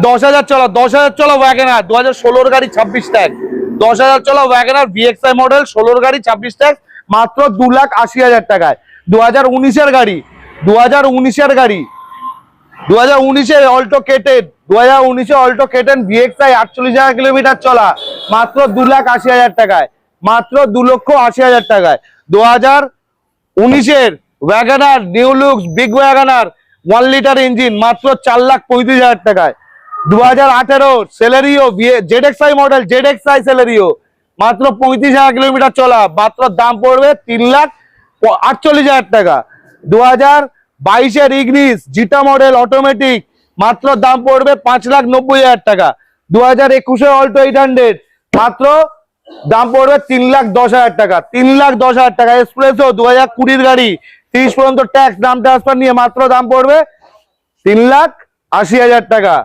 10,000 চলা 10,000 চলা ওয়াগনার 2016 গাড়ি 26 ট্যাগ 10,000 চলা ওয়াগনার ভিএক্সআই মডেল 16 গাড়ি 26 ট্যাগ মাত্র 2,80,000 টাকায়। 2019 গাড়ি 2019 গাড়ি 2019 Alto K ten 2019 Alto K ten VXI 48,000 kilometre চলা মাত্র 2,80,000 টাকায়, মাত্র 2,80,000 টাকায়। 2019 WagonR new looks big WagonR 1 litre engine মাত্র 4,35,000 টাকায়। 2018 Celerio ZXI model ZXI Celerio মাত্র 35,000 কিলোমিটার চলা, মাত্র দাম পড়বে 3,48,000 টাকা। 2022 ইগনিস জিটা মডেল অটোমেটিক মাত্র দাম পড়বে 5,90,000 টাকা। 2021 অল্টো 800 মাত্র দাম পড়বে 3,10,000 টাকা, 3,10,000 টাকা। এক্সপ্রেসো 2020 গাড়ি 30 পর্যন্ত ট্যাক্স নাম ট্রান্সফার নিয়ে মাত্র দাম পড়বে 3,80,000 টাকা।